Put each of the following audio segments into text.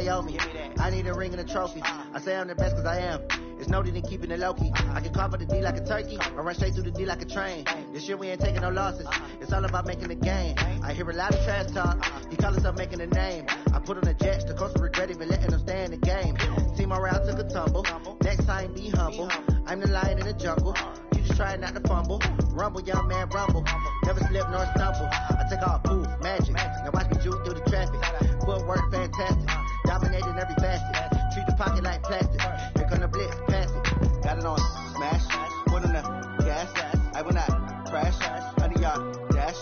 they owe me. I need a ring and a trophy. I say I'm the best cause I am. It's no need in keeping it low-key. I can carve up the D like a turkey, or run straight through the D like a train. This year we ain't taking no losses. It's all about making a game. I hear a lot of trash talk. He call himself making a name. I put on the Jets, the coach will regret even letting them stay in the game. Team around took a tumble. Next time be humble. I'm the lion in the jungle. You just try not to fumble. Rumble, young man, rumble. Never slip nor stumble. I take all proof, magic. Now watch me juke through the traffic. Footwork fantastic. Dominating every facet. Treat the pocket like plastic. Here come the blitz, pass it. Got it on smash. Put on the gas. I will not crash. 100 yard dash.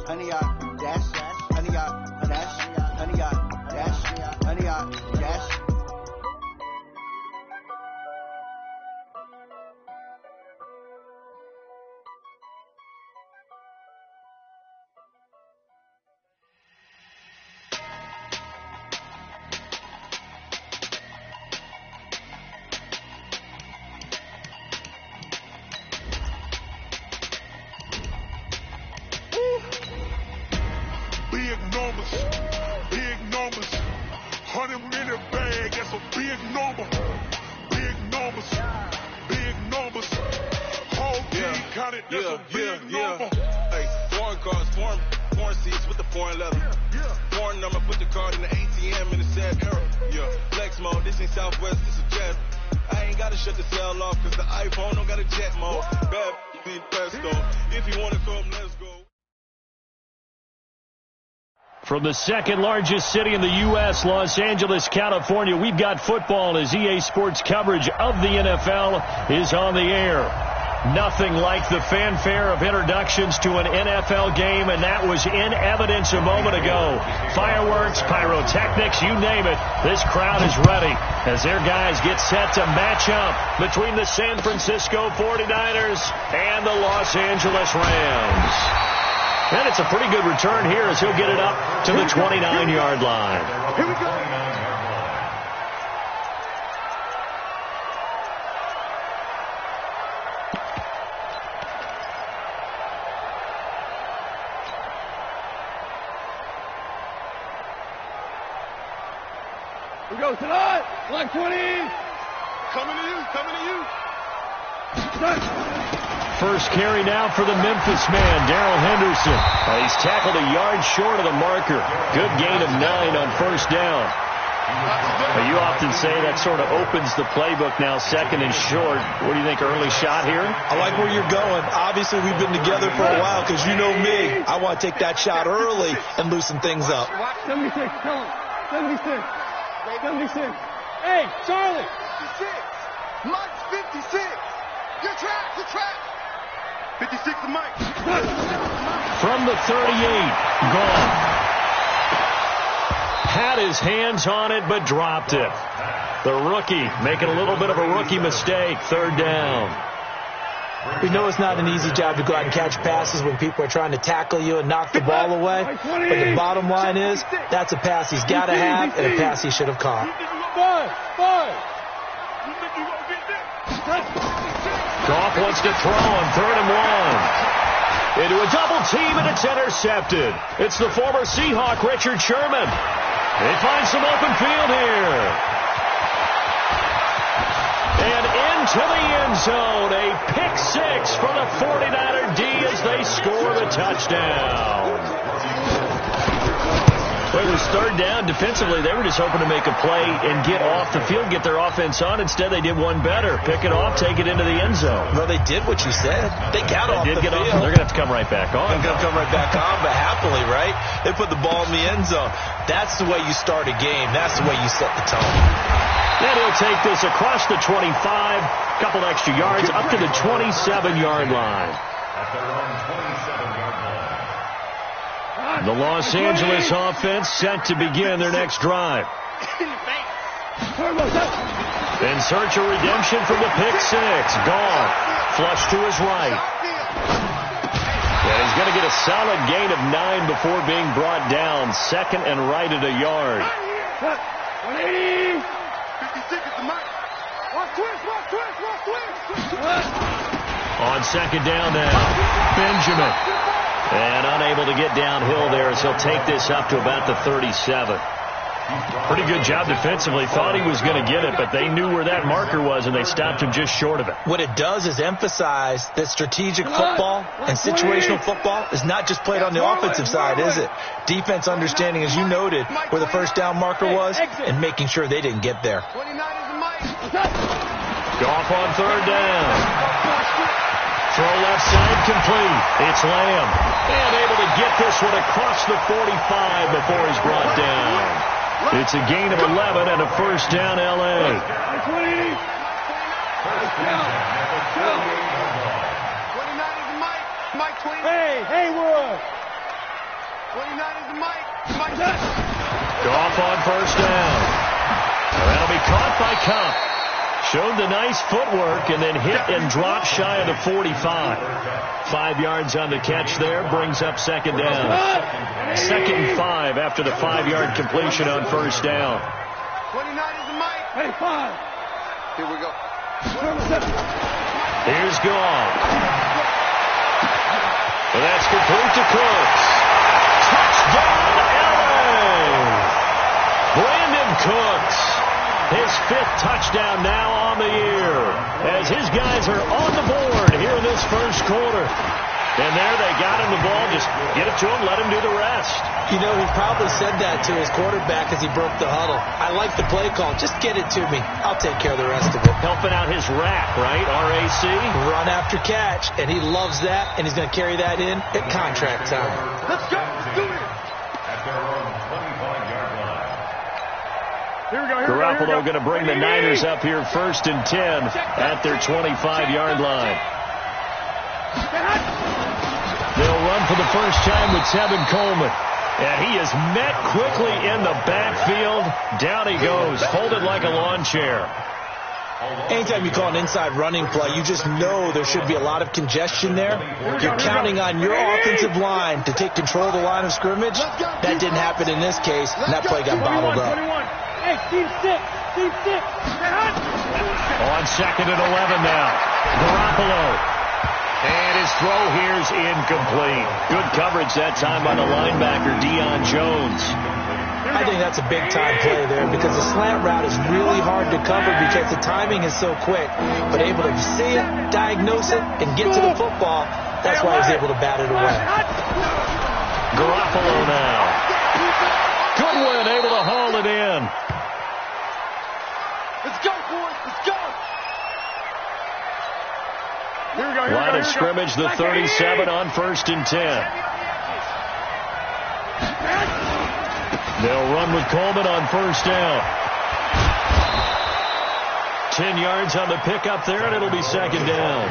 100 yard dash. 100 yard dash. 100 yard dash. 100 yard dash. Big numbers, 100 in a bag, that's a big number. Big numbers, whole team counted, that's a big number. Hey, foreign cars, foreign seats with the foreign leather. Foreign number, put the card in the ATM in the sad era. Flex mode, this ain't Southwest, this is jet. I ain't gotta shut the cell off, cause the iPhone don't got a jet mode. Bad need pesto, if you wanna come, let's go. From the second largest city in the U.S., Los Angeles, California, we've got football as EA Sports coverage of the NFL is on the air. Nothing like the fanfare of introductions to an NFL game, and that was in evidence a moment ago. Fireworks, pyrotechnics, you name it. This crowd is ready as their guys get set to match up between the San Francisco 49ers and the Los Angeles Rams. And it's a pretty good return here as he'll get it up to the 29-yard line. Here we go. We go tonight, like 20. Coming to you. First carry now for the Memphis man, Darrell Henderson. He's tackled a yard short of the marker. Good gain of 9 on first down. You often say that sort of opens the playbook now, second and short. What do you think, early shot here? I like where you're going. Obviously, we've been together for a while because you know me. I want to take that shot early and loosen things up. 76, tell him. 76. 76. Hey, Charlie. 56. Mike's 56. You're trapped. 56 to Mike. From the 38, gone. Had his hands on it, but dropped it. The rookie making a little bit of a rookie mistake. Third down. We know it's not an easy job to go out and catch passes when people are trying to tackle you and knock the ball away. But the bottom line is, that's a pass he's got to have and a pass he should have caught. Goff wants to throw on 3rd and 1. Into a double team, and it's intercepted. It's the former Seahawk, Richard Sherman. They find some open field here. And into the end zone, a pick 6 for the 49er D as they score the touchdown. Well, it was third down. Defensively, they were just hoping to make a play and get off the field, get their offense on. Instead, they did one better. Pick it off, take it into the end zone. Well, they did what you said. They got off the field. They're going to have to come right back on. They're going to come right back on, but happily, right? They put the ball in the end zone. That's the way you start a game. That's the way you set the tone. Then he'll take this across the 25, couple extra yards, up to the 27-yard line. The Los Angeles offense set to begin their next drive. In search of redemption from the pick 6. Gone. Flush to his right. And he's going to get a solid gain of 9 before being brought down. Second and right at a yard. 180. 56 is the mic. Watch twist. On second down now, Benjamin. And unable to get downhill there as he'll take this up to about the 37. Pretty good job defensively. Thought he was going to get it, but they knew where that marker was, and they stopped him just short of it. What it does is emphasize that strategic football and situational football is not just played on the offensive side, is it? Defense understanding, as you noted, where the first down marker was and making sure they didn't get there. Goff on third down. Throw left side complete. It's Lamb. And able to get this one across the 45 before he's brought down. It's a gain of 11 and a first down, L.A. Hey, Haywood. Goff on first down. That'll be caught by Cup. Showed the nice footwork and then hit and dropped shy of the 45. 5 yards on the catch there, brings up second down. 2nd and 5 after the 5-yard completion on first down. 29 is the mic. Hey, 5. Here we go. Here's Goff. Well, that's complete to Cooks. Touchdown, LA! Brandon Cooks. His 5th touchdown now on the year as his guys are on the board here in this first quarter. And there they got him the ball. Just get it to him, let him do the rest. You know, he probably said that to his quarterback as he broke the huddle. I like the play call. Just get it to me. I'll take care of the rest of it. Helping out his rack, right? RAC. Run after catch, and he loves that, and he's going to carry that in at contract time. Let's go. Let's do it. Here we go, Garoppolo going to bring the Niners up here 1st and 10 at their 25-yard line. They'll run for the first time with Tevin Coleman. And he is met quickly in the backfield. Down he goes, folded like a lawn chair. Anytime you call an inside running play, you just know there should be a lot of congestion there. You're counting on your offensive line to take control of the line of scrimmage. That didn't happen in this case, and that play got bottled up. Hey, team 6. Team 6. On 2nd and 11 now. Garoppolo. And his throw here's incomplete. Good coverage that time by the linebacker, Deion Jones. I think that's a big-time play there because the slant route is really hard to cover because the timing is so quick. But able to see it, diagnose it, and get to the football, that's why he was able to bat it away. Garoppolo now. Goodwin able to haul it in. Let's go, boys. Let's go. Line of scrimmage, the 37 on 1st and 10. They'll run with Coleman on first down. 10 yards on the pickup there, and it'll be 2nd down.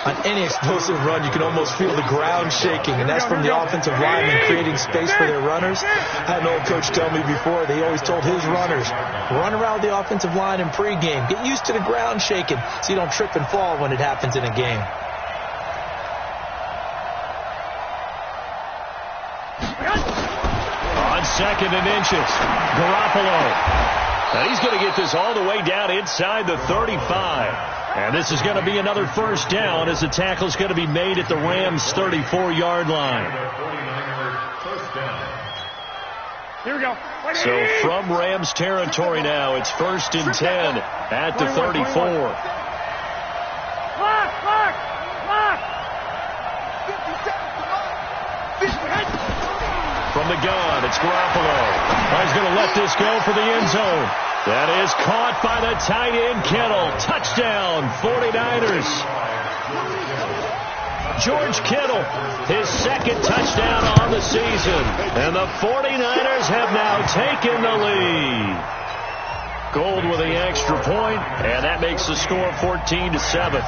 On any explosive run, you can almost feel the ground shaking, and that's from the offensive linemen creating space for their runners. I had an old coach tell me before, they always told his runners, run around the offensive line in pregame. Get used to the ground shaking so you don't trip and fall when it happens in a game. On 2nd and inches, Garoppolo. And he's going to get this all the way down inside the 35. And this is going to be another first down as the tackle's going to be made at the Rams' 34-yard line. Here we go. So from Rams territory now, it's 1st and 10 at the 34. From the gun, it's Garoppolo. He's going to let this go for the end zone. That is caught by the tight end, Kittle. Touchdown, 49ers. George Kittle, his 2nd touchdown on the season. And the 49ers have now taken the lead. Gold with the extra point, and that makes the score 14-7.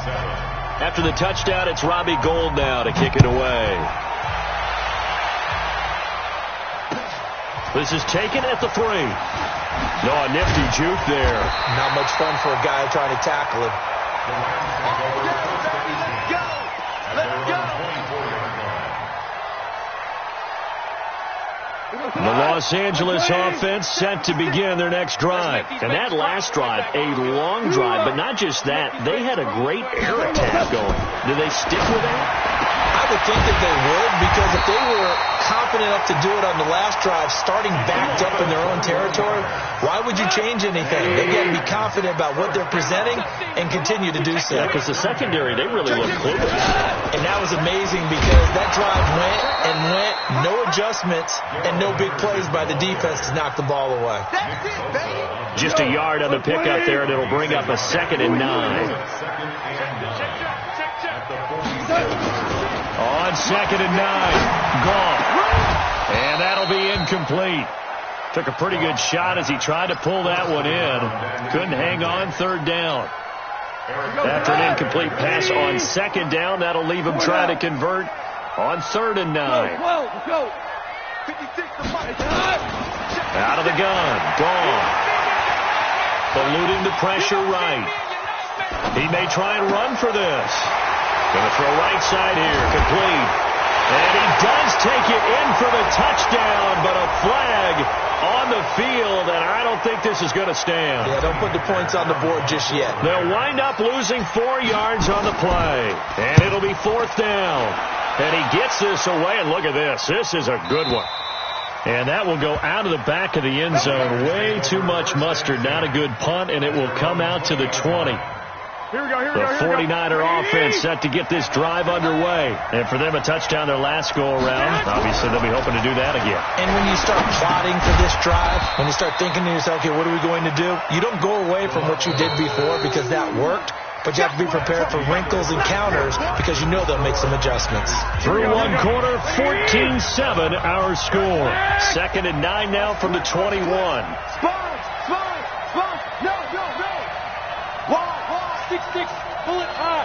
After the touchdown, it's Robbie Gould now to kick it away. This is taken at the 3. No, a nifty juke there. Not much fun for a guy trying to tackle him. The Los Angeles offense set to begin their next drive. And that last drive, a long drive, but not just that. They had a great air attack going. Do they stick with that? I to think that they would, because if they were confident enough to do it on the last drive, starting backed up in their own territory, why would you change anything? They've got to be confident about what they're presenting and continue to do so. Yeah, because the secondary, they really look clueless. And that was amazing because that drive went and went, no adjustments, and no big plays by the defense to knock the ball away. Just a yard on the pickup there, and it'll bring up a 2nd and 9. On 2nd and 9, gone. And that'll be incomplete. Took a pretty good shot as he tried to pull that one in. Couldn't hang on, 3rd down. After an incomplete pass on 2nd down, that'll leave him trying to convert on 3rd and 9. Out of the gun, gone. Eluding the pressure right. He may try and run for this. Going to throw right side here, complete. And he does take it in for the touchdown, but a flag on the field, and I don't think this is going to stand. Yeah, don't put the points on the board just yet. They'll wind up losing 4 yards on the play, and it'll be 4th down. And he gets this away, and look at this. This is a good one. And that will go out of the back of the end zone. Way too much mustard. Not a good punt, and it will come out to the 20. The 49er offense set to get this drive underway. And for them, a touchdown their last go-around. Obviously, they'll be hoping to do that again. And when you start plotting for this drive, when you start thinking to yourself, okay, what are we going to do? You don't go away from what you did before because that worked. But you have to be prepared for wrinkles and counters because you know they'll make some adjustments. Through one quarter, 14-7 our score. 2nd and 9 now from the 21. Bullet high.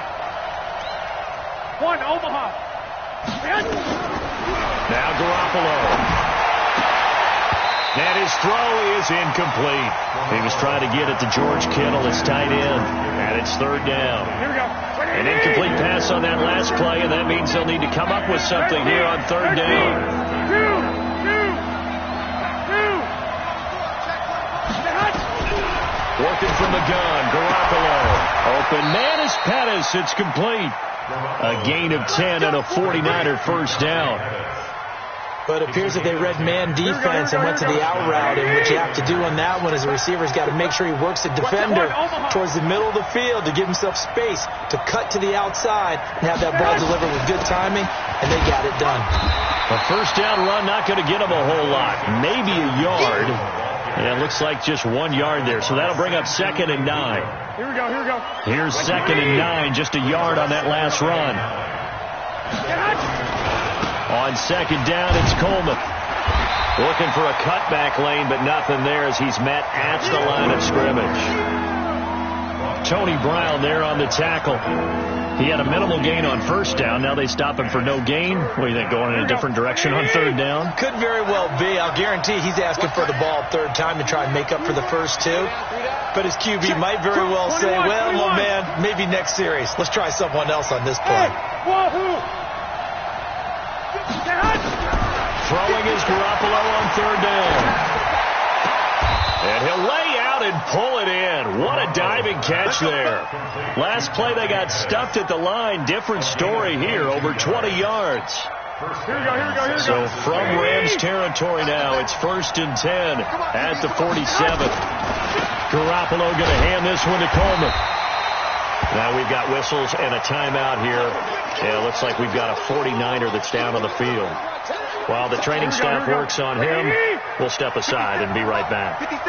1 Omaha. Now Garoppolo. And his throw is incomplete. He was trying to get it to George Kittle, his tight end. And it's 3rd down. Here we go. An incomplete pass on that last play, and that means they'll need to come up with something here on 3rd down. Working from the gun, Garoppolo. Open man is Pettis. It's complete. A gain of 10 and a 49er 1st down. But it appears that they read man defense and went to the out route. And what you have to do on that one is the receiver's got to make sure he works the defender towards the middle of the field to give himself space to cut to the outside and have that ball delivered with good timing, and they got it done. A 1st down run, not going to get him a whole lot. Maybe a yard. And it looks like just 1 yard there. So that'll bring up 2nd and 9. Here we go. Here's 2nd and 9, just a yard on that last run. On 2nd down, it's Coleman. Looking for a cutback lane, but nothing there as he's met at the line of scrimmage. Tony Brown there on the tackle. He had a minimal gain on 1st down. Now they stop him for no gain. What do you think, going in a different direction on 3rd down? Could very well be. I'll guarantee he's asking for the ball 3rd time to try and make up for the first 2. But his QB might very well say, well, my man, maybe next series. Let's try someone else on this play. Throwing is Garoppolo on 3rd down. And he'll lay out and pull it in. What a diving catch there. Last play they got stuffed at the line. Different story here, over 20 yards. Here we go. So from Rams territory now, it's 1st and 10 at the 47. Garoppolo going to hand this one to Coleman. Now we've got whistles and a timeout here. And it looks like we've got a 49er that's down on the field. While the training staff works on him, we'll step aside and be right back. 65.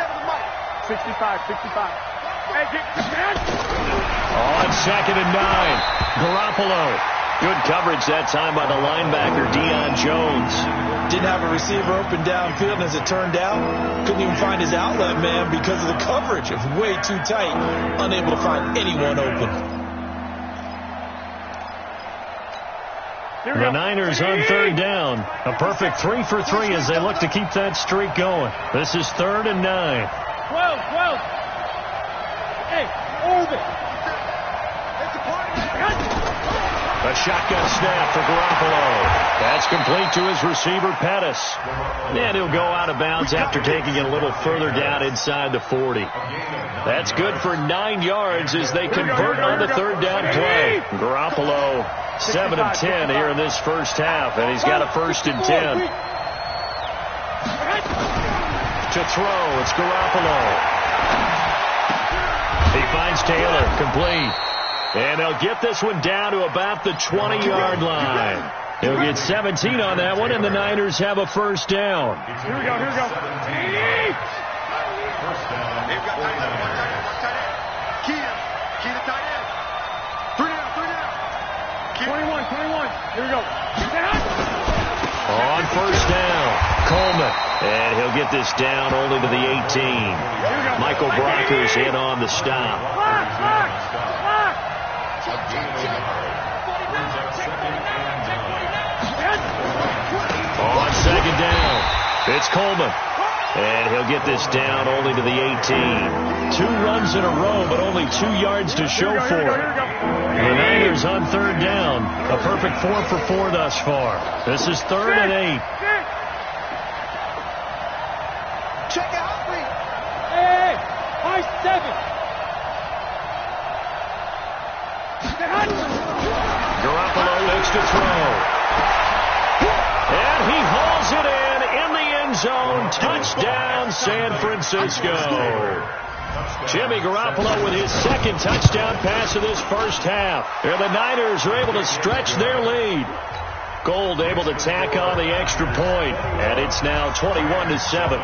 On 2nd and 9, Garoppolo. Good coverage that time by the linebacker, Deion Jones. Didn't have a receiver open downfield, and as it turned out, couldn't even find his outlet man because of the coverage. It was way too tight, unable to find anyone open. The Niners on 3rd down. A perfect 3 for 3 as they look to keep that streak going. This is 3rd and 9. 12. Hey, orbit. A shotgun snap for Garoppolo. That's complete to his receiver, Pettis. And he'll go out of bounds after taking it a little further down inside the 40. That's good for 9 yards as they convert on the third down play. Garoppolo 7 of 10 here in this first half, and he's got a 1st and 10. To throw, it's Garoppolo. He finds Taylor, complete. And they'll get this one down to about the 20-yard line. He'll get 17 on that one, and the Niners have a 1st down. Here we go, here we go. They've got tight end, one tight end. Key to tight end. 3 down. 21. Here we go. On 1st down, Coleman. And he'll get this down only to the 18. Michael Brocker's in on the stop. On 2nd down, it's Coleman. And he'll get this down only to the 18. 2 runs in a row, but only 2 yards to show for it. The Niners on 3rd down. A perfect 4 for 4 thus far. This is 3rd and 8. Check out, please. Hey, high 7. Garoppolo looks to throw. And he hauls it in the end zone. Touchdown, San Francisco. Jimmy Garoppolo with his 2nd touchdown pass of this first half. And the Niners are able to stretch their lead. Gold able to tack on the extra point. And it's now 21-7.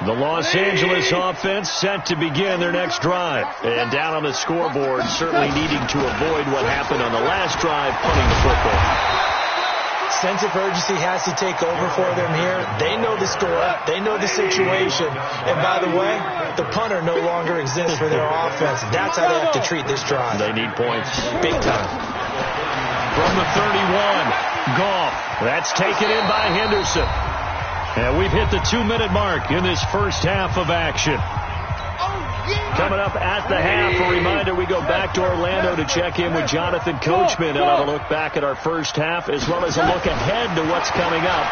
The Los Angeles offense set to begin their next drive. And down on the scoreboard, certainly needing to avoid what happened on the last drive, punting the football. Sense of urgency has to take over for them here. They know the score. They know the situation. And by the way, the punter no longer exists for their offense. That's how they have to treat this drive. They need points. Big time. From the 31, Goff. That's taken in by Henderson. And we've hit the 2-minute mark in this first half of action. Coming up at the half, a reminder, we go back to Orlando to check in with Jonathan Coachman and have a look back at our first half, as well as a look ahead to what's coming up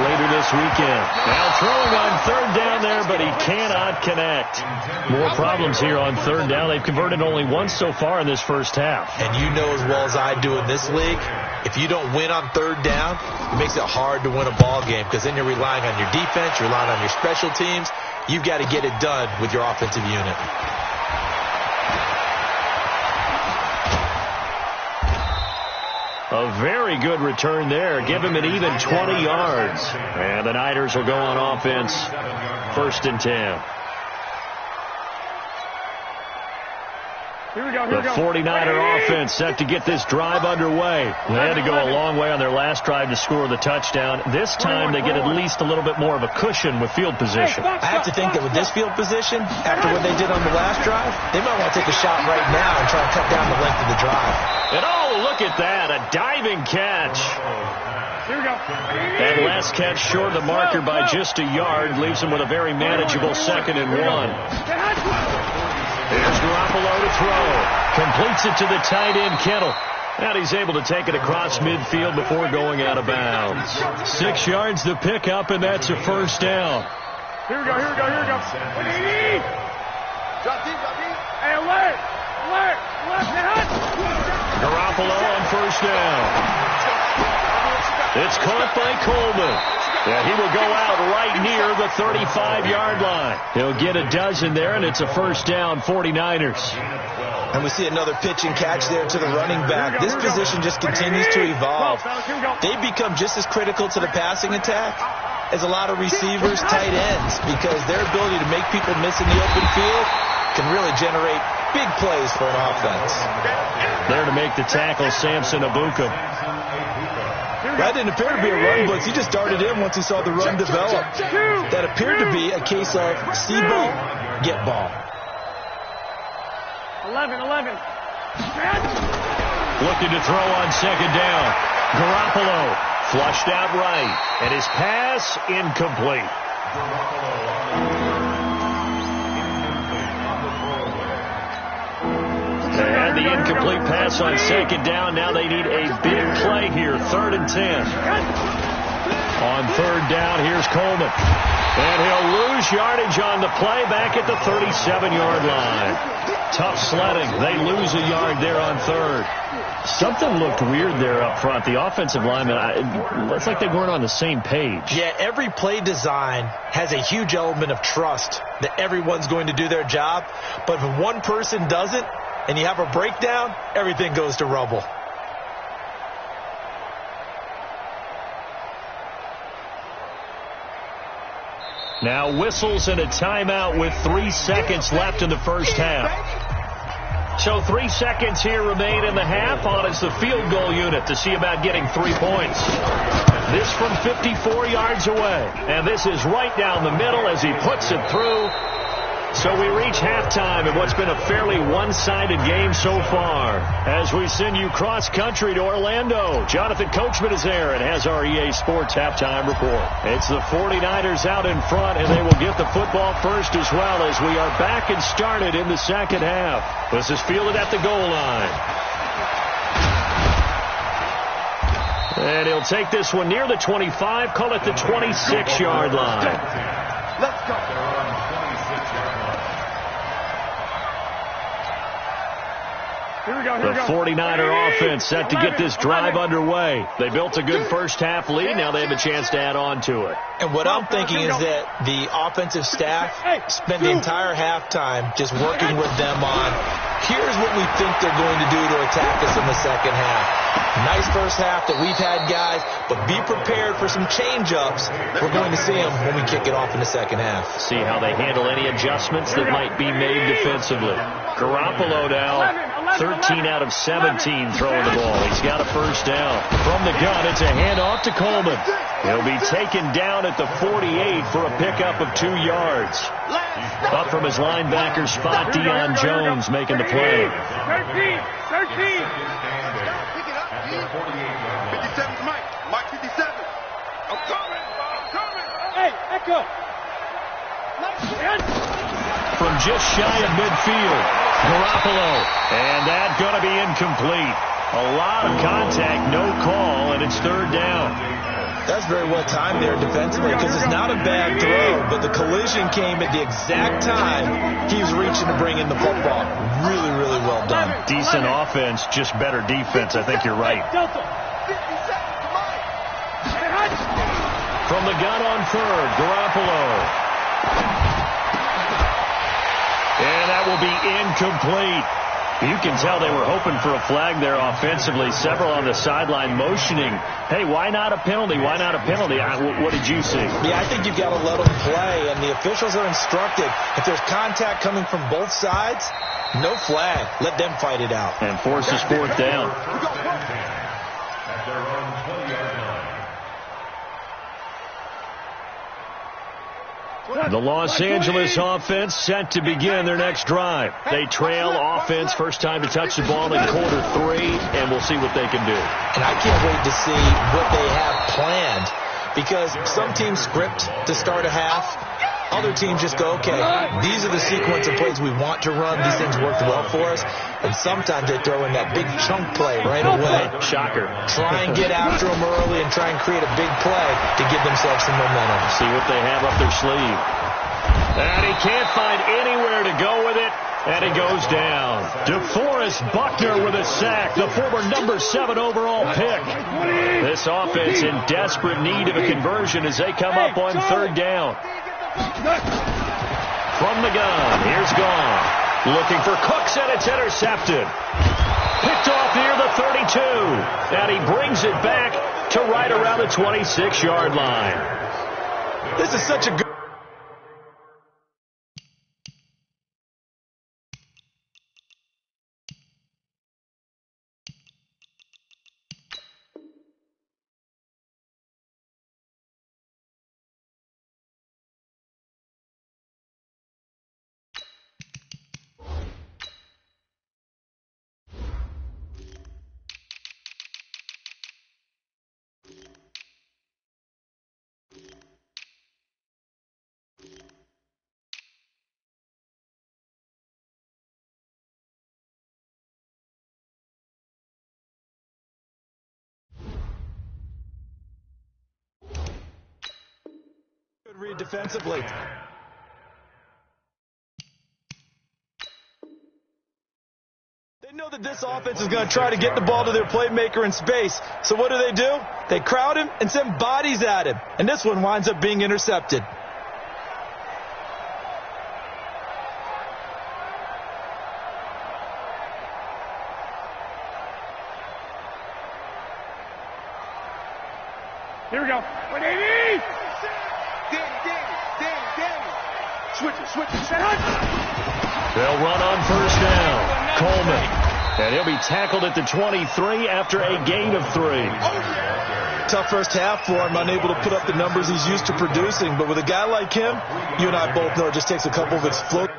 later this weekend. Now throwing on 3rd down there, but he cannot connect. More problems here on 3rd down. They've converted only once so far in this first half. And you know as well as I do in this league, if you don't win on 3rd down, it makes it hard to win a ball game, because then you're relying on your defense, you're relying on your special teams. You've got to get it done with your offensive unit. A very good return there. Give him an even 20 yards. And the Niners will go on offense. 1st and 10. Here we go, The 49er offense set to get this drive underway. They had to go a long way on their last drive to score the touchdown. This time they get at least a little bit more of a cushion with field position. I have to think that with this field position, after what they did on the last drive, they might want to take a shot right now and try to cut down the length of the drive. And oh, look at that, a diving catch. Here we go. And last catch short of the marker by just a yard, leaves him with a very manageable 2nd and 1. Here's Garoppolo to throw. Completes it to the tight end, Kittle. And he's able to take it across midfield before going out of bounds. 6 yards the pickup, and that's a 1st down. Here we go. Drop deep. Hey, alert. Garoppolo on 1st down. It's caught by Coleman. Yeah, he will go out right near the 35-yard line. He'll get a dozen there, and it's a 1st down, 49ers. And we see another pitch and catch there to the running back. This position just continues to evolve. They become just as critical to the passing attack as a lot of receivers, tight ends, because their ability to make people miss in the open field can really generate big plays for an offense. There to make the tackle, Samson Abuka. That didn't appear to be a run blitz. He just darted in once he saw the run develop. That appeared to be a case of see ball, get ball. 11. looking to throw on second down. Garoppolo flushed out right, and his pass incomplete. And the incomplete pass on second down. Now they need a big play here. 3rd and 10. On 3rd down, here's Coleman. And he'll lose yardage on the play back at the 37-yard line. Tough sledding. They lose a yard there on 3rd. Something looked weird there up front. The offensive linemen, it's like they weren't on the same page. Yeah, every play design has a huge element of trust that everyone's going to do their job. But if one person doesn't and you have a breakdown, everything goes to rubble. Now whistles and a timeout with 3 seconds left in the first half. So 3 seconds here remain in the half. On is the field goal unit to see about getting 3 points. This from 54 yards away. And this is right down the middle as he puts it through. So we reach halftime in what's been a fairly one-sided game so far. As we send you cross-country to Orlando, Jonathan Coachman is there and has our EA Sports halftime report. It's the 49ers out in front, and they will get the football first as well as we are back and started in the second half. This is fielded at the goal line. And he'll take this one near the 25, call it the 26-yard line. Let's go. The 49er offense set to get this drive underway. They built a good first half lead. Now they have a chance to add on to it. And what I'm thinking is that the offensive staff spent the entire halftime just working with them on, here's what we think they're going to do to attack us in the second half. Nice first half that we've had, guys, but be prepared for some change-ups. We're going to see them when we kick it off in the second half. See how they handle any adjustments that might be made defensively. Garoppolo now 13 out of 17 throwing the ball. He's got a first down. From the gun, it's a handoff to Coleman. He'll be taken down at the 48 for a pickup of 2 yards. Up from his linebacker spot, Deion Jones making the play. 13. 57's Mike. Mike 57. I'm coming. Hey, Echo. From just shy of midfield, Garoppolo. And that's going to be incomplete. A lot of contact, no call, and it's 3rd down. That's very well timed there defensively because it's not a bad throw, but the collision came at the exact time he was reaching to bring in the football. Really, really well done. Decent offense, just better defense. I think you're right. From the gun on 3rd, Garoppolo. And that will be incomplete. You can tell they were hoping for a flag there offensively. Several on the sideline motioning, hey, why not a penalty? Why not a penalty? What did you see? Yeah, I think you've got to let them play, and the officials are instructed. If there's contact coming from both sides, no flag. Let them fight it out. And forces 4th down. The Los Angeles offense set to begin their next drive. They trail offense, first time to touch the ball in quarter 3, and we'll see what they can do. And I can't wait to see what they have planned, because some teams script to start a half. Other teams just go, okay, these are the sequence of plays we want to run. These things worked well for us. And sometimes they throw in that big chunk play right away. Shocker. Try and get after them early and try and create a big play to give themselves some momentum. See what they have up their sleeve. And he can't find anywhere to go with it. And he goes down. DeForest Buckner with a sack, the former number 7 overall pick. This offense in desperate need of a conversion as they come up on 3rd down. From the gun, here's Gone. Looking for Cooks, and it's intercepted. Picked off near the 32. And he brings it back to right around the 26-yard line. This is such a good... Good read defensively. They know that this offense is going to try to get the ball to their playmaker in space. So what do? They crowd him and send bodies at him. And this one winds up being intercepted. Here we go. Wait, Davey! Danny. Switch it. They'll run on first down. Coleman. And he'll be tackled at the 23 after a gain of 3. Tough first half for him, unable to put up the numbers he's used to producing. But with a guy like him, you and I both know it just takes a couple of explosive.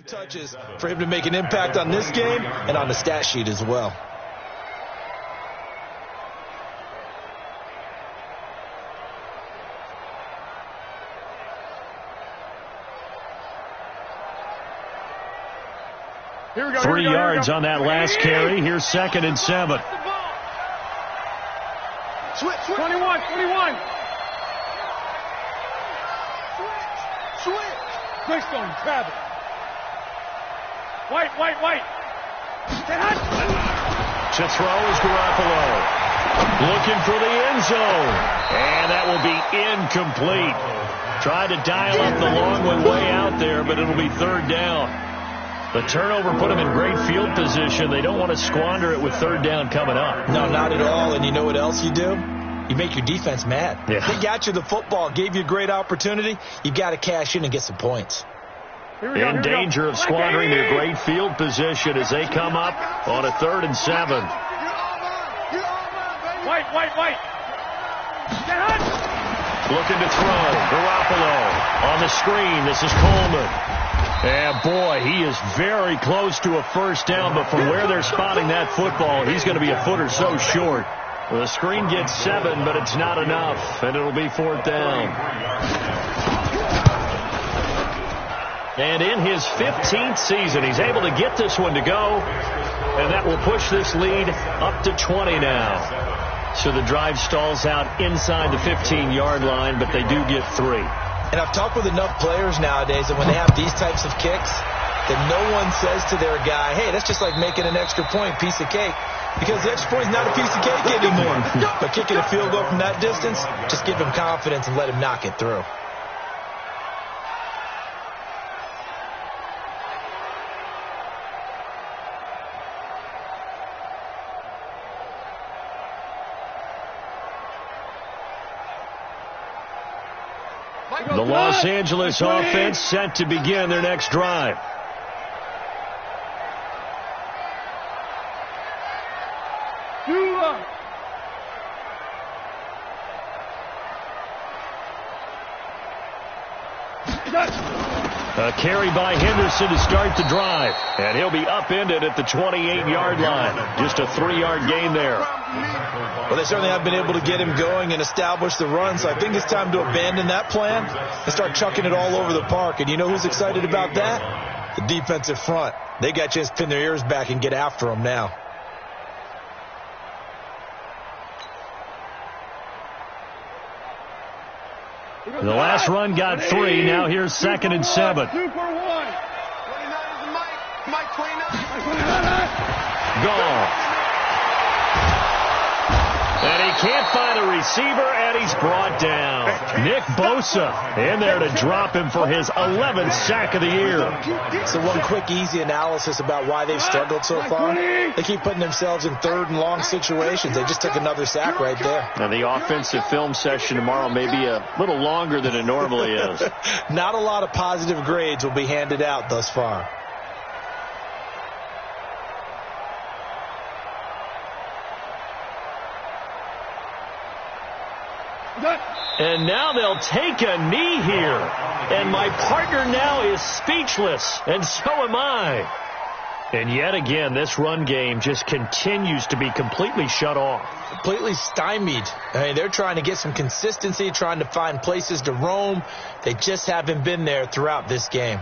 Touches for him to make an impact on this game and on the stat sheet as well. Here we go. 3 yards on that last carry. Here's 2nd and 7. Switch. 21. Switch. Quickstone, Travis. White. To throw is Garoppolo. Looking for the end zone. And that will be incomplete. Tried to dial up the long one way out there, but it'll be 3rd down. The turnover put them in great field position. They don't want to squander it with 3rd down coming up. No, not at all. And you know what else you do? You make your defense mad. Yeah. They got you the football, gave you a great opportunity. You got to cash in and get some points. In danger of squandering their great field position as they come up on a 3rd and 7. White. Looking to throw. Garoppolo on the screen. This is Coleman. And boy, he is very close to a first down, but from where they're spotting that football, he's going to be a foot or so short. The screen gets 7, but it's not enough, and it'll be 4th down. And in his 15th season, he's able to get this one to go, and that will push this lead up to 20 now. So the drive stalls out inside the 15-yard line, but they do get 3. And I've talked with enough players nowadays that when they have these types of kicks, that no one says to their guy, hey, that's just like making an extra point, piece of cake. Because the extra point is not a piece of cake anymore. But kicking a field goal from that distance, just give him confidence and let him knock it through. The Los Angeles offense set to begin their next drive. A A carry by Henderson to start the drive. And he'll be upended at the 28-yard line. Just a 3-yard gain there. Well, they certainly have been able to get him going and establish the run, so I think it's time to abandon that plan and start chucking it all over the park. And you know who's excited about that? The defensive front. They got a chance to pin their ears back and get after him now. The last run got 3. Now here's 2nd and 7. 2 for 1. 29 is Mike 29. Gone. And he can't find a receiver, and he's brought down. Nick Bosa in there to drop him for his 11th sack of the year. So one quick, easy analysis about why they've struggled so far. They keep putting themselves in 3rd and long situations. They just took another sack right there. Now, the offensive film session tomorrow may be a little longer than it normally is. Not a lot of positive grades will be handed out thus far. And now they'll take a knee here. And my partner now is speechless, and so am I. And yet again, this run game just continues to be completely shut off. Completely stymied. I mean, they're trying to get some consistency, trying to find places to roam. They just haven't been there throughout this game.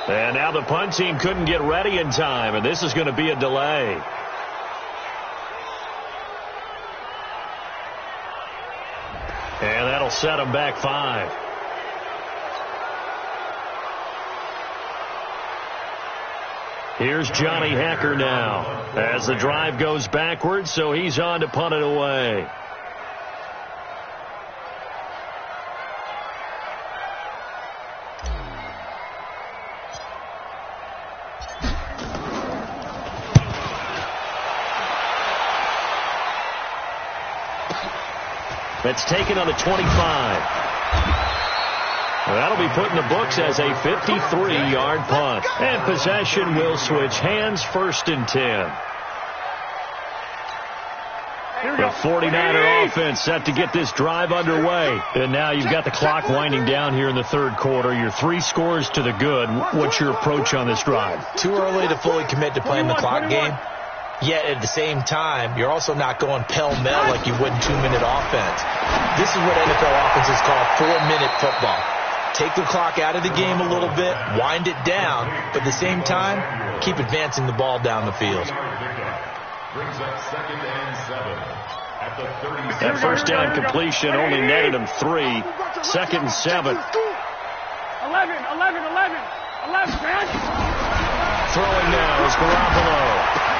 And now the punt team couldn't get ready in time, and this is going to be a delay. And that'll set them back 5. Here's Johnny Hacker now as the drive goes backwards, so he's on to punt it away. That's taken on the 25. That'll be put in the books as a 53-yard punt. And possession will switch hands, 1st and 10. The 49er offense set to get this drive underway. And now you've got the clock winding down here in the 3rd quarter. You're 3 scores to the good. What's your approach on this drive? Too early to fully commit to playing the clock game. Yet at the same time, you're also not going pell-mell like you would in 2-minute offense. This is what NFL offenses call 4-minute football. Take the clock out of the game a little bit, wind it down, but at the same time, keep advancing the ball down the field. That first down completion only netted him 3. 2nd and 7. 11, man. Throwing now is Garoppolo.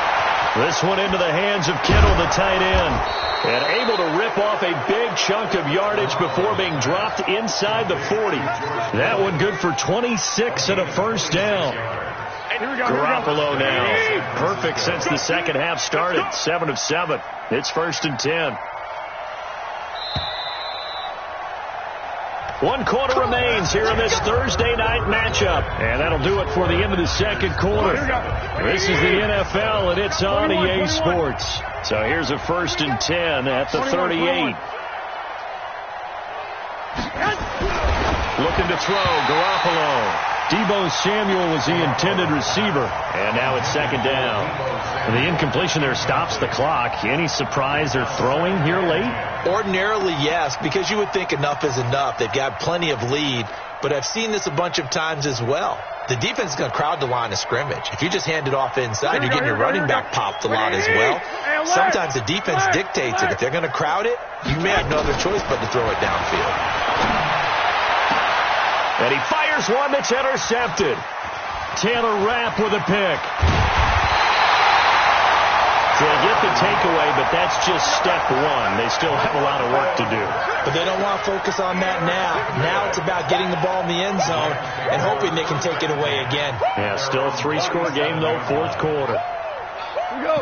This one into the hands of Kittle, the tight end. And able to rip off a big chunk of yardage before being dropped inside the 40. That one good for 26 and a first down. Garoppolo now. Perfect since the second half started. 7 of 7. It's 1st and 10. 1 quarter remains here in this Thursday night matchup. And that'll do it for the end of the 2nd quarter. This is the NFL, and it's on EA Sports. So here's a 1st and 10 at the 38. Looking to throw, Garoppolo. Deebo Samuel was the intended receiver. And now it's 2nd down. And the incompletion there stops the clock. Any surprise they're throwing here late? Ordinarily, yes, because you would think enough is enough. They've got plenty of lead, but I've seen this a bunch of times as well. The defense is going to crowd the line of scrimmage. If you just hand it off inside, you're getting your running back popped a lot as well. Sometimes the defense dictates it. If they're going to crowd it, you may have no other choice but to throw it downfield. And he fires one that's intercepted. Taylor Rapp with a pick. So they get the takeaway, but that's just step 1. They still have a lot of work to do. But they don't want to focus on that now. Now it's about getting the ball in the end zone and hoping they can take it away again. Yeah, still a 3-score game, though, 4th quarter.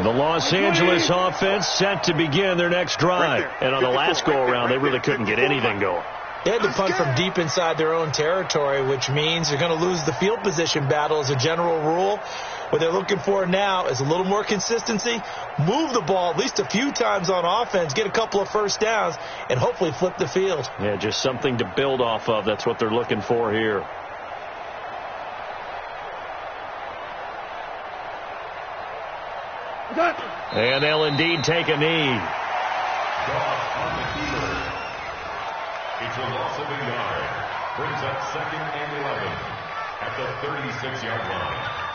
The Los Angeles offense set to begin their next drive. And on the last go-around, they really couldn't get anything going. They had to punt from deep inside their own territory, which means they're going to lose the field position battle as a general rule. What they're looking for now is a little more consistency, move the ball at least a few times on offense, get a couple of first downs, and hopefully flip the field. Yeah, just something to build off of. That's what they're looking for here. And they'll indeed take a knee. It's a loss of a yard. Brings up 2nd and 11 at the 36-yard line.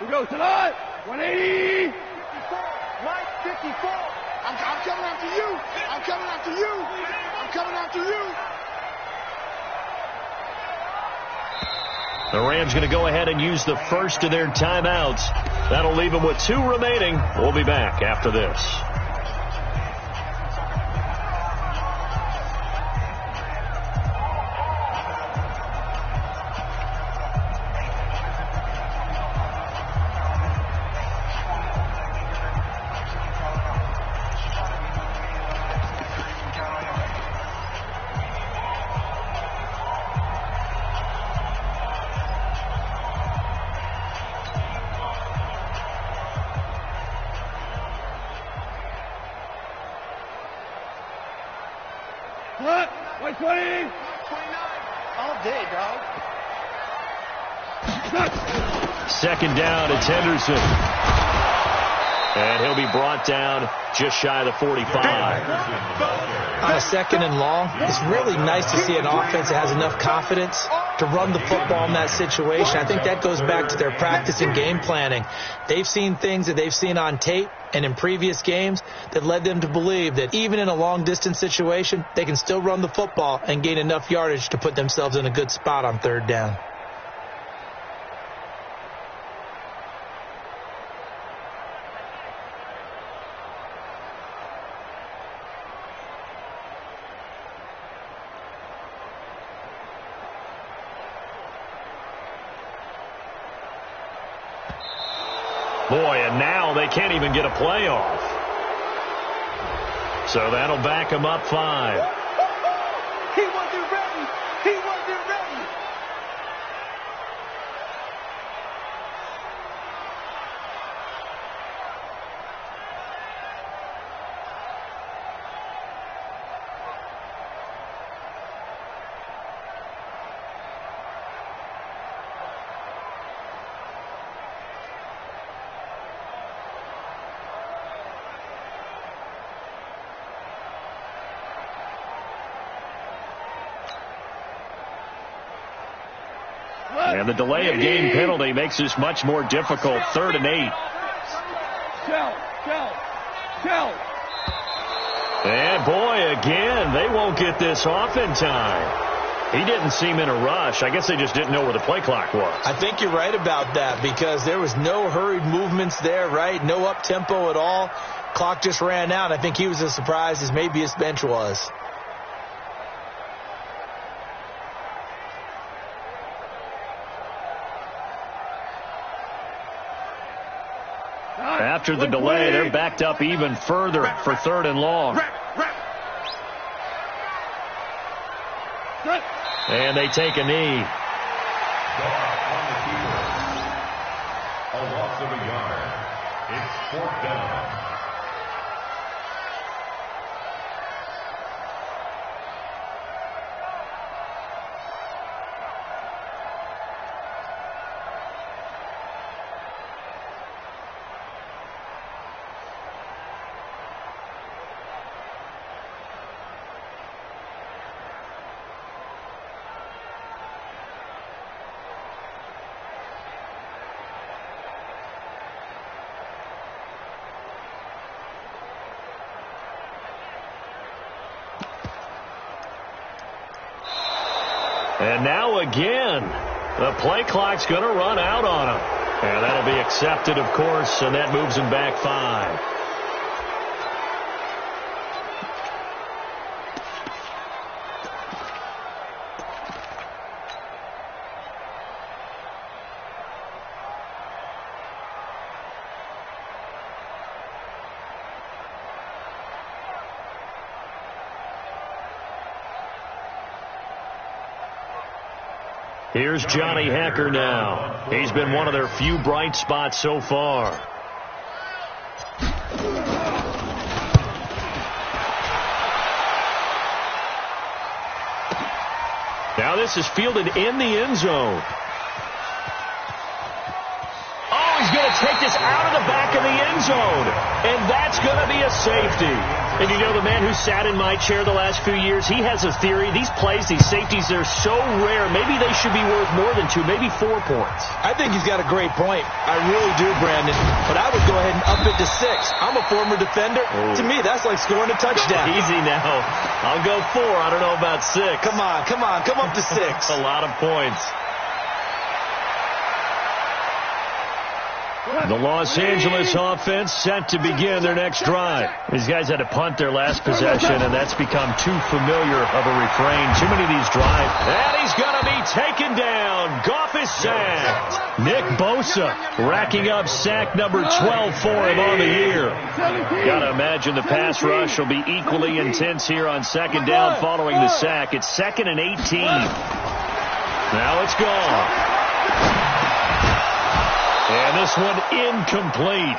We go tonight. 180. Mike, 54. I'm coming after you. I'm coming after you. I'm coming after you. The Rams going to go ahead and use the first of their timeouts. That'll leave them with 2 remaining. We'll be back after this. What? 120. 29. All day, dog. Second down, it's Henderson. And he'll be brought down just shy of the 45. On a 2nd and long, it's really nice to see an offense that has enough confidence to run the football in that situation. I think that goes back to their practice and game planning. They've seen things that they've seen on tape and in previous games that led them to believe that even in a long-distance situation, they can still run the football and gain enough yardage to put themselves in a good spot on 3rd down. Boy, and now they can't even get a play off. So that'll back them up 5. He wasn't ready. He wasn't ready. And the delay of game penalty makes this much more difficult. 3rd and 8. Shell. And boy, again, they won't get this off in time. He didn't seem in a rush. I guess they just didn't know where the play clock was. I think you're right about that because there was no hurried movements there, right? No up-tempo at all. Clock just ran out. I think he was as surprised as maybe his bench was. After the delay, they're backed up even further for 3rd and long. And they take a knee. A loss of a yard. It's 4th down. And now again, The play clock's going to run out on him. And that'll be accepted, of course, and that moves him back 5. Here's Johnny Hecker now. He's been one of their few bright spots so far. Now this is fielded in the end zone. Oh, he's going to take this out of the back of the end zone. And that's going to be a safety. And you know, the man who sat in my chair the last few years, he has a theory. These plays, these safeties, they're so rare. Maybe they should be worth more than 2, maybe 4 points. I think he's got a great point. I really do, Brandon. But I would go ahead and up it to 6. I'm a former defender. Oh. To me, that's like scoring a touchdown. Easy now. I'll go 4. I don't know about 6. Come on. Come up to 6. A lot of points. The Los Angeles offense set to begin their next drive. These guys had to punt their last possession, and that's become too familiar of a refrain. Too many of these drives. And he's going to be taken down. Goff is sacked. Nick Bosa racking up sack number 12 for him on the year. Got to imagine the pass rush will be equally intense here on second down following the sack. It's 2nd and 18. Now it's gone. And this one incomplete.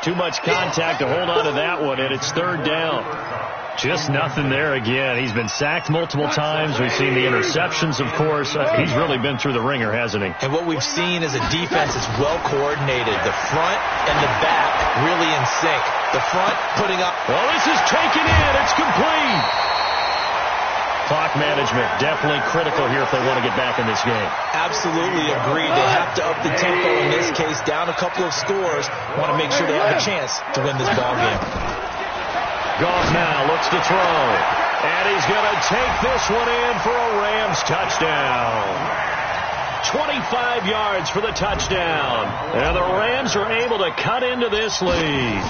Too much contact to hold on to that one, and it's 3rd down. Just nothing there again. He's been sacked multiple times. We've seen the interceptions, of course. He's really been through the ringer, hasn't he? And what we've seen is a defense that's well coordinated. The front and the back really in sync. The front putting up. Well, this is taken in. It's complete. Clock management definitely critical here if they want to get back in this game. Absolutely agreed. They have to up the tempo in this case, down a couple of scores. Want to make sure they have a chance to win this ball game. Goff now looks to throw. And he's going to take this one in for a Rams touchdown. 25 yards for the touchdown. And the Rams are able to cut into this lead.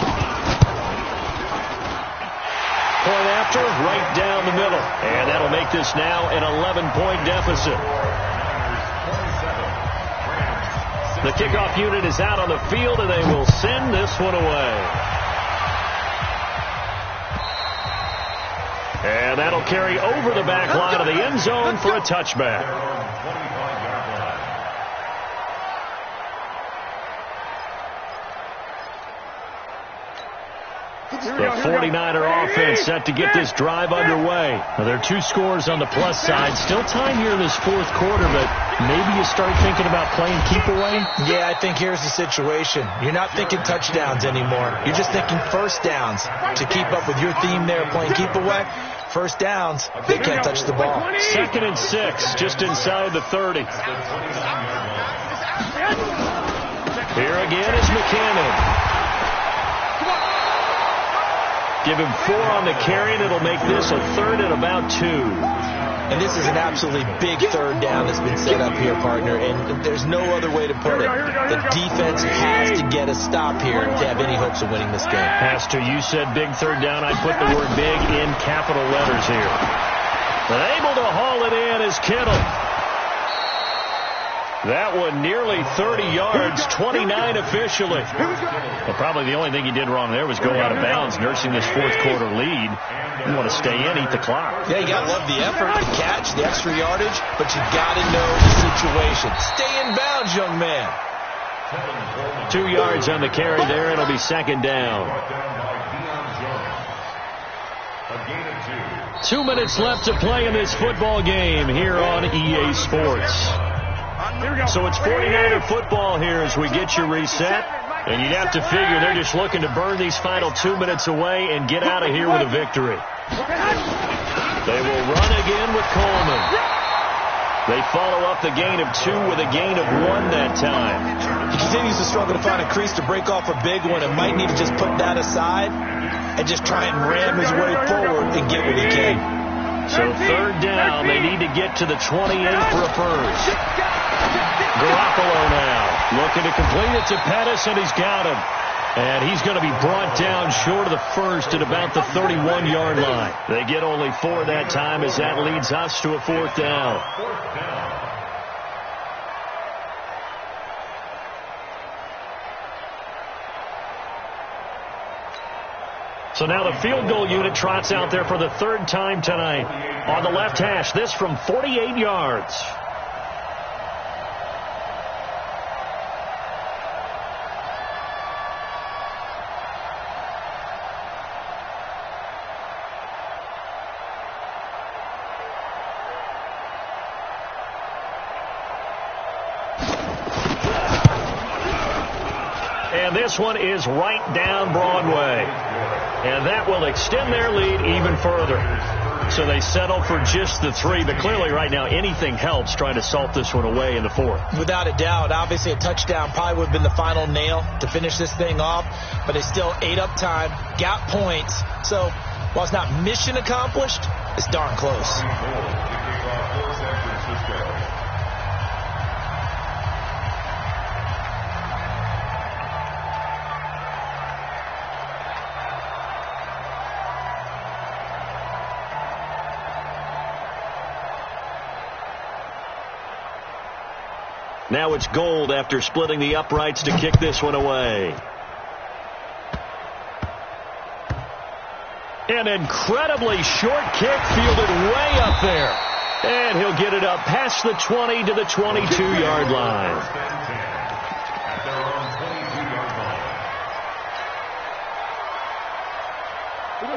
Point after, right down the middle. And that'll make this now an 11-point deficit. The kickoff unit is out on the field, and they will send this one away. And that'll carry over the back line of the end zone for a touchback. The 49er offense set to get this drive underway. Now, there are 2 scores on the plus side. Still time here in this 4th quarter, but maybe you start thinking about playing keep away? Yeah, I think here's the situation. You're not thinking touchdowns anymore. You're just thinking first downs. To keep up with your theme there, playing keep away, first downs, they can't touch the ball. 2nd and 6, just inside the 30. Here again is McKinnon. Give him 4 on the carry, and it'll make this a 3rd and about 2. And this is an absolutely big 3rd down that's been set up here, partner, and there's no other way to put it. The defense has to get a stop here to have any hopes of winning this game. Has to. You said big 3rd down. I put the word big in capital letters here. But able to haul it in is Kittle. That one nearly 30 yards, 29 officially. Well, probably the only thing he did wrong there was go out of bounds, nursing this 4th quarter lead. You want to stay in, eat the clock. Yeah, you got to love the effort, the catch, the extra yardage, but you got to know the situation. Stay in bounds, young man. 2 yards on the carry there. It'll be 2nd down. 2 minutes left to play in this football game here on EA Sports. So it's 49er football here as we get you reset. And you'd have to figure they're just looking to burn these final 2 minutes away and get out of here with a victory. They will run again with Coleman. They follow up the gain of 2 with a gain of 1 that time. He continues to struggle to find a crease to break off a big one and might need to just put that aside and just try and ram his way forward and get what he can. So 3rd down, they need to get to the 28 for a first. Garoppolo now looking to complete it to Pettis, and he's got him. And he's going to be brought down short of the first at about the 31-yard line. They get only 4 that time as that leads us to a 4th down. So now the field goal unit trots out there for the 3rd time tonight. On the left hash, this from 48 yards. And this one is right down Broadway. And that will extend their lead even further. So they settle for just the 3. But clearly right now anything helps trying to salt this one away in the 4th. Without a doubt. Obviously a touchdown probably would have been the final nail to finish this thing off. But they still ate up time, got points. So while it's not mission accomplished, it's darn close. Now it's Gold after splitting the uprights to kick this one away. An incredibly short kick fielded way up there. And he'll get it up past the 20 to the 22-yard line.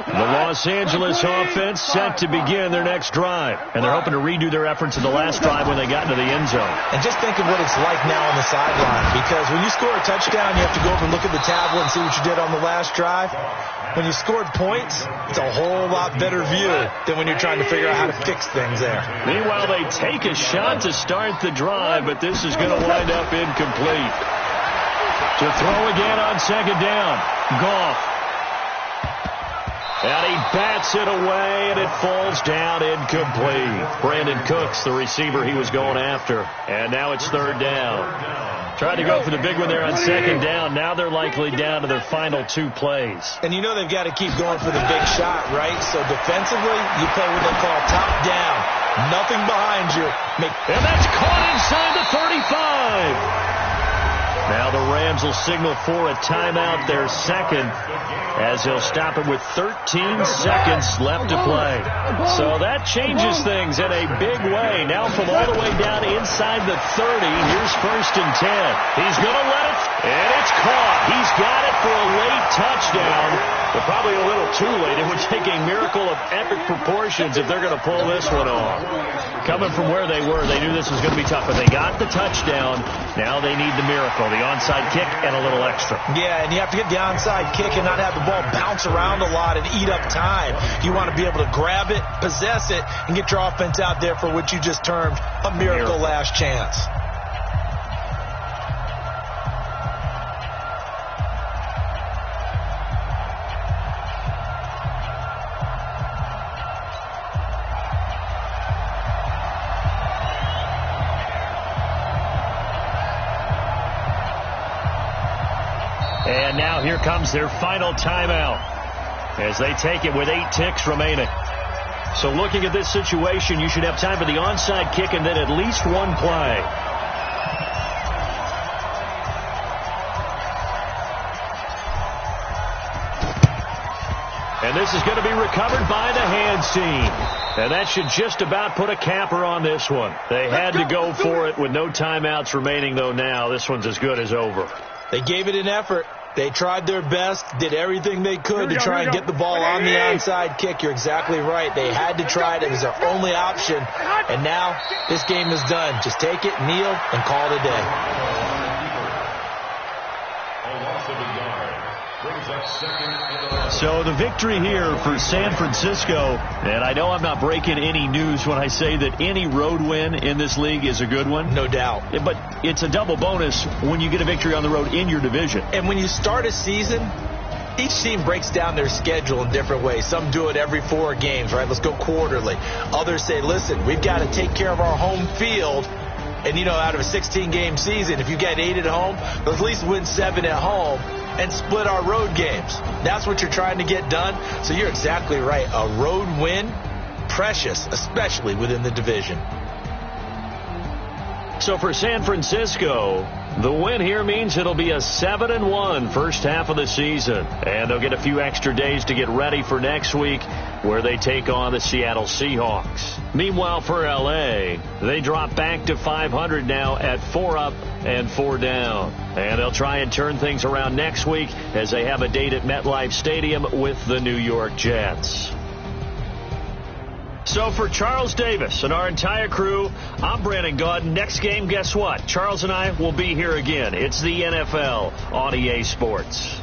The Los Angeles offense set to begin their next drive. And they're hoping to redo their efforts in the last drive when they got into the end zone. And just think of what it's like now on the sideline. Because when you score a touchdown, you have to go over and look at the tablet and see what you did on the last drive. When you scored points, it's a whole lot better view than when you're trying to figure out how to fix things there. Meanwhile, they take a shot to start the drive, but this is going to wind up incomplete. To throw again on 2nd down. Goff. And he bats it away, and it falls down incomplete. Brandon Cooks, the receiver he was going after. And now it's 3rd down. Tried to go for the big one there on 2nd down. Now they're likely down to their final 2 plays. And you know they've got to keep going for the big shot, right? So defensively, you play what they call top down. Nothing behind you. And that's caught inside the 35. Now the Rams will signal for a timeout, their 2nd, as he'll stop it with 13 seconds left to play. So that changes things in a big way. Now from all the way down inside the 30, here's 1st and 10. He's going to let it, and it's caught. He's got it for a late touchdown, but probably a little too late. It would take a miracle of epic proportions if they're going to pull this one off. Coming from where they were, they knew this was going to be tough, but they got the touchdown. Now they need the miracle, the onside kick and a little extra. Yeah, and you have to get the onside kick and not have the ball bounce around a lot and eat up time. You want to be able to grab it, possess it, and get your offense out there for what you just termed a miracle last chance. And now here comes their final timeout as they take it with 8 ticks remaining. So looking at this situation, you should have time for the onside kick and then at least 1 play. And this is going to be recovered by the hands team. And that should just about put a capper on this one. They had to go for it with no timeouts remaining, though now this one's as good as over. They gave it an effort. They tried their best, did everything they could to try and get the ball on the onside kick. You're exactly right. They had to try it. It was their only option. And now this game is done. Just take it, kneel, and call it a day. So the victory here for San Francisco, and I know I'm not breaking any news when I say that any road win in this league is a good one. No doubt. But it's a double bonus when you get a victory on the road in your division. And when you start a season, each team breaks down their schedule in different ways. Some do it every 4 games, right? Let's go quarterly. Others say, listen, we've got to take care of our home field And, out of a 16-game season, if you get 8 at home, at least win 7 at home and split our road games. That's what you're trying to get done. So you're exactly right. A road win, precious, especially within the division. So for San Francisco, the win here means it'll be a 7-1 first half of the season. And they'll get a few extra days to get ready for next week, where they take on the Seattle Seahawks. Meanwhile, for L.A., they drop back to 500 now at 4 up and 4 down. And they'll try and turn things around next week as they have a date at MetLife Stadium with the New York Jets. So for Charles Davis and our entire crew, I'm Brandon Gaudin. Next game, guess what? Charles and I will be here again. It's the NFL on EA Sports.